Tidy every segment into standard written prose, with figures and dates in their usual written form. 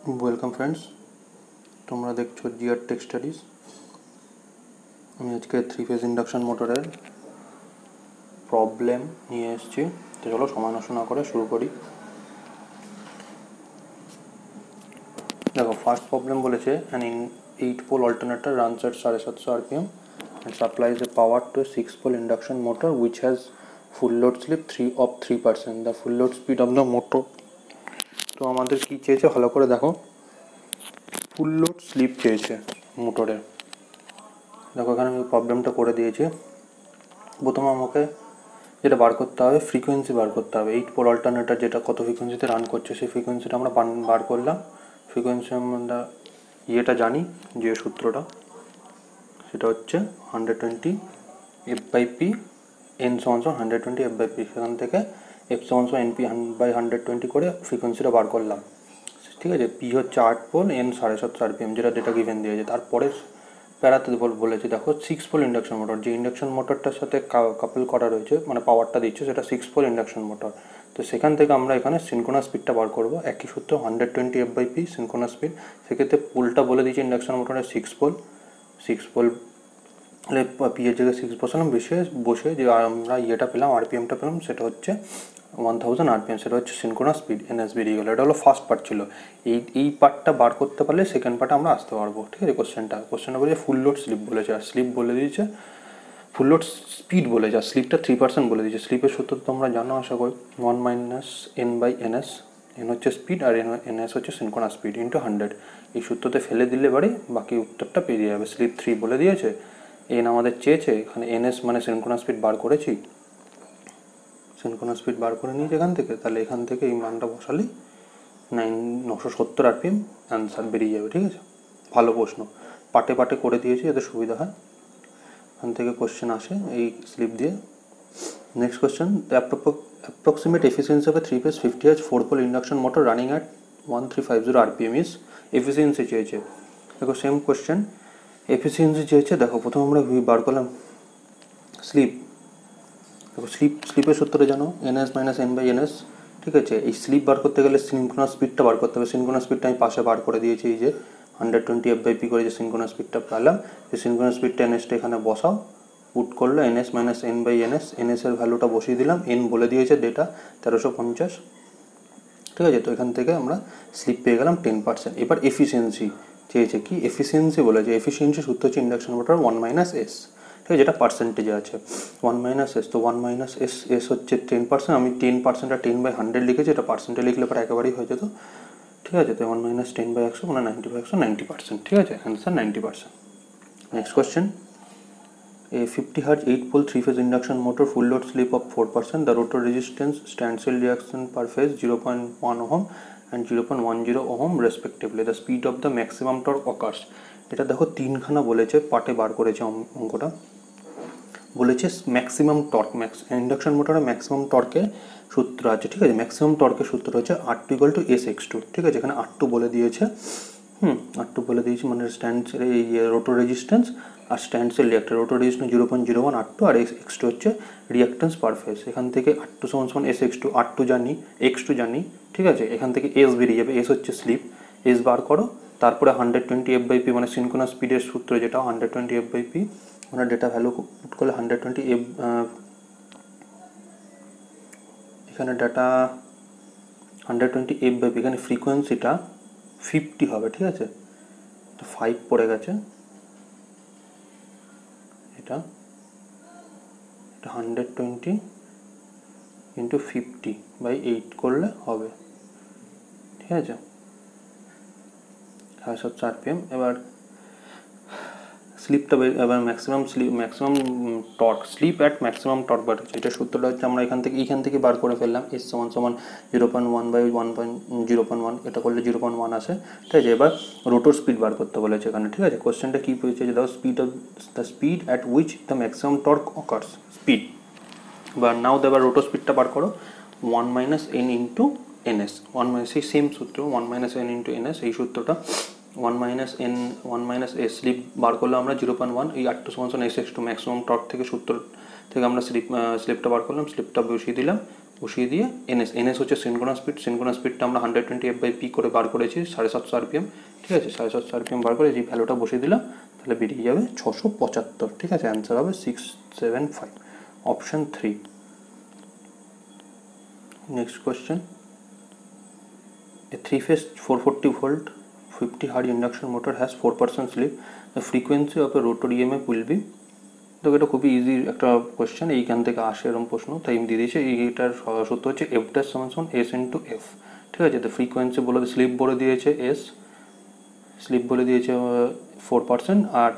Welcome friends, तुम्हारा देखो GR take studies. आज के 3 फेज इंडक्शन मोटरेर प्रॉब्लेम निये एसेछि। तो चलो समय नष्ट ना करे शुरू करी। देखो first problem बोलेছে an 8 pole alternator runs at 750 rpm and supplies the power to a 6 pole induction motor which has full load slip 3%. The full load speed of the motor, तो আমাদের কি চেয়েছে ভালো করে দেখো। ফুল লোড স্লিপ চেয়েছে মোটরের। দেখো এখানে আমি প্রবলেমটা করে দিয়েছি। প্রথমে আমাকে যেটা বার করতে হবে ফ্রিকোয়েন্সি বার করতে হবে। 8 পোল অল্টারনেটর যেটা কত ফ্রিকোয়েন্সিতে রান করছে সেই ফ্রিকোয়েন্সিটা আমরা বার করলাম। ফ্রিকোয়েন্সি আমরা ইয়েটা জানি, যে সূত্রটা সেটা হচ্ছে 120 f/p n = 120 f/p। সেখান থেকে f = np বাই 120 করে ফ্রিকোয়েন্সিটা বার করলাম। ঠিক আছে, পি হচ্ছে 8 পোল, n 750 rpm, যেটা ডেটা গিভেন দিয়েছে। তারপরে প্যারাতে বলেছে দেখো 6 পোল ইন্ডাকশন মোটর, যে ইন্ডাকশন মোটরটার সাথে কাপল করা রয়েছে মানে পাওয়ারটা দিচ্ছে সেটা 6 পোল ইন্ডাকশন মোটর। তো সেখান থেকে আমরা এখানে সিনক্রোনাস স্পিডটা বার করব। একই সূত্র 120 f/p সিনক্রোনাস স্পিড। সেক্ষেত্রে পোলটা বলে দিয়েছে ইন্ডাকশন মোটরের 6 পোল পি এর জায়গায় 6 বসালাম, বসে যে আমরা ইয়েটা পেলাম আরপিএমটা পেলাম সেটা হচ্ছে 1000 rpm, সেটা হচ্ছে সিনক্রোনাস স্পিড এনএস বেরিয়ে গেল। এটা হলো ফার্স্ট পার্ট ছিল। এই পার্টটা বার করতে পারলে সেকেন্ড পার্টে আমরা আসতে পারবো। ঠিক আছে, কোশ্চেনটা বলেছে ফুল লোড স্লিপ বলেছে, আর স্লিপ বলে দিয়েছে ফুল লোড স্পিড বলেছে, আর স্লিপটা 3% বলে দিয়েছে। স্লিপের সূত্র তো তোমরা জানো আশা করি, 1 - n/ns। এন হচ্ছে স্পিড আর এনএস হচ্ছে সিনক্রোনাস স্পিড ইন্টু 100। এই সূত্রতে ফেলে দিলে বাড়ি বাকি উত্তরটা পেরিয়ে যাবে। স্লিপ 3 বলে দিয়েছে, এন আমাদের চেয়েছে, এখানে এনএস মানে সিনক্রোনাস স্পিড বার করেছি, সিনক্রোনাস স্পিড বার করে নিয়েছি এখান থেকে। তাহলে এখান থেকে এই মানটা বসালেই 970 rpm অ্যান্সার বেরিয়ে যাবে। ঠিক আছে, ভালো প্রশ্ন, পাটে করে দিয়েছি যাতে সুবিধা হয়। এখান থেকে কোশ্চেন আসে এই স্লিপ দিয়ে। Next question, the approximate efficiency of a 3 phase 50Hz 4 pole induction motor running at 1350 rpm is. Efficiency চেয়েছে। দেখো সেম কোশ্চেন, এফিসিয়েন্সি চেয়েছে। দেখো প্রথমে আমরা বার করলাম স্লিপ। দেখো স্লিপের সূত্রটা জানো, এনএস মাইনাস n/ns। ঠিক আছে, এই স্লিপ বার করতে গেলে সিনক্রোনাস স্পিডটা বার করতে হবে। সিনক্রোনাস স্পিডটা আমি পাশে বার করে দিয়েছি, এই যে 120 f/p করে যে সিনক্রোনাস স্পিডটা পেলাম, সেই সিনক্রোনাস স্পিডটা এনএসটা এখানে বসাও, পুট করলো এনএস মাইনাস n/ns। এনএস এর ভ্যালুটা বসিয়ে দিলাম, এন বলে দিয়েছে ডেটা 1350। ঠিক আছে, তো এখান থেকে আমরা স্লিপ পেয়ে গেলাম 10%। এবার এফিসিয়েন্সি চেয়েছে, কি এফিসিয়েন্সি বলেছে, এফিসিয়েন্সি সূত্র হচ্ছে ইন্ডাকশন মোটর 1 - s। ঠিক আছে, যেটা পার্সেন্টেজে আছে 1 - s। তো 1 - s হচ্ছে 10%। আমি 10% আর 10/100 লিখেছি, এটা পার্সেন্টে লিখলে পরে একেবারেই হয়ে যেত। ঠিক আছে, তো 1 - 10/100 মানে 90%। ঠিক আছে, answer 90%। Next question, a 50Hz 8 pole 3 phase induction motor full load slip of 4%. The rotor resistance standstill reaction per phase 0.1 ohm and 0.10 ohm respectively. The speed of the maximum torque occurs. এটা দেখো তিনখানা বলেছে, পার্টে বার করেছে অঙ্কটা। বলেছে maximum torque, induction মোটরে maximum টর্কের সূত্র আছে। ঠিক আছে, ম্যাক্সিমাম টর্কের সূত্র হচ্ছে R2 = SX2। ঠিক আছে, এখানে R2 বলে দিয়েছে। R2 বলে দিয়েছি, মানে স্ট্যান্ডসের এই রোটর রেজিস্ট্যান্স আর স্ট্যান্ডসের রিয়াক্টর। রোটর রেজিস্ট্যান্স 0.01 R2 আর x2 হচ্ছে রিয়াক্ট্যান্স পার ফেজ। এখান থেকে R2 = SX2, R2 জানি, x2 জানি। ঠিক আছে, এখান থেকে S বেরিয়ে যাবে, S হচ্ছে স্লিপ, S বার করো। তারপরে 120 f/p মানে সিনক্রোনাস স্পিডের সূত্র যেটা 120 f/p, মানে ডেটা ভ্যালু পুট করলে 120 f, এখানে ডাটা 120 f/p, এখানে ফ্রিকোয়েন্সিটা 50 হবে। ঠিক আছে, তো 5 পড়ে গেছে, এটা 120 × 50/8 করলে হবে। ঠিক আছে, 750 rpm। এবার স্লিপটা এবার maximum torque, slip at maximum torque বার হচ্ছে। এটা সূত্রটা হচ্ছে আমরা এখান থেকে বার করে ফেললাম। S = 0.1/1.0.1, এটা করলে 0.1 আসে। ঠিক আছে, এবার রোটর স্পিড বার করতে বলেছে এখানে। ঠিক আছে, কোশ্চেনটা কী বলেছে, যে the speed at which the maximum torque occurs, speed. বা নাও এবার রোটর স্পিডটা বার করো, 1 - n × ns। সেই সেম সূত্র 1 - n × ns, এই সূত্রটা 1 - s স্লিপ বার করলে আমরা 0.1, এই R2 = SX2 ম্যাক্সিমাম টর্ক থেকে সূত্র থেকে আমরা স্লিপটা বার করলাম, স্লিপটা বসিয়ে দিলাম বসিয়ে দিয়ে এনএস হচ্ছে সিনক্রোনাস স্পিডটা আমরা 120 f/p করে বার করেছি 750 rpm, ঠিক আছে, 750 rpm বার করে যে ভ্যালুটা বসিয়ে দিলাম, তাহলে বেরিয়ে যাবে 675, ঠিক আছে, অ্যান্সার হবে 675, option 3। Next question, a 3-phase 440 volt 50 Hz induction motor has 4% slip, the frequency of a rotor EMF will be, তো এটা খুবই ইজি একটা কোয়েশ্চেন, এইখান থেকে আসে এরকম প্রশ্ন, তাই আমি দিয়ে দিয়েছি। এইটার সূত্র হচ্ছে এফ ড্যাশ সমান এস ইন্টু এফ, ঠিক আছে। তো ফ্রিকোয়েন্সি বলে স্লিপ বলে দিয়েছে এস, স্লিপ বলে দিয়েছে 4%, আর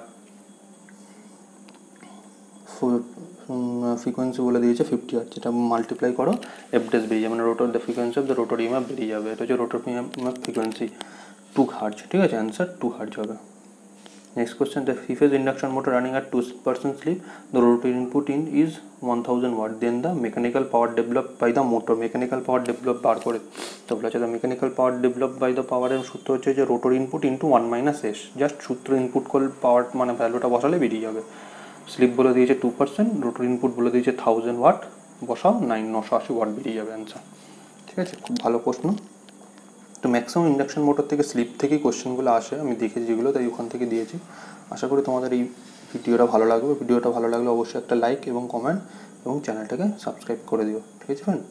ফ্রিকোয়েন্সি বলে দিয়েছে 50 Hz, যেটা মাল্টিপ্লাই করো এফ ড্যাশ বেরিয়ে যাবে, মানে rotor the frequency of the rotor EMF বেরিয়ে যাবে। এটা হচ্ছে রোটর ইএমএফ ফ্রিকোয়েন্সি 2 Hz, ঠিক আছে, অ্যান্সার 2 Hz হবে। Next question, the 3-phase induction motor running at 2% slip, the rotor input in is 1000 watt, then the mechanical power developed by the motor, mechanical power developed বার করে, তো বলা আছে the mechanical power developed by the power এর সূত্র হচ্ছে যে rotor input into 1 minus s, just সূত্র input করলে পাওয়ার মানে ভ্যালুটা বসালে বেরিয়ে যাবে। স্লিপ বলে দিয়েছে 2%, রোটর ইনপুট বলে দিয়েছে 1000 ওয়াট, বসাও 980 ওয়াট বেরিয়ে যাবে অ্যান্সার, ঠিক আছে। খুব ভালো প্রশ্ন। তো ম্যাক্সিমাম ইন্ডাকশন মোটর থেকে স্লিপ থেকেই কোশ্চেনগুলো আসে, আমি দেখেছি যেগুলো, তাই ওখান থেকে দিয়েছি। আশা করি তোমাদের এই ভিডিওটা ভালো লাগবে। ভিডিওটা ভালো লাগলে অবশ্যই একটা লাইক এবং কমেন্ট এবং চ্যানেলটাকে সাবস্ক্রাইব করে দিও, ঠিক আছে ফ্রেন্ড।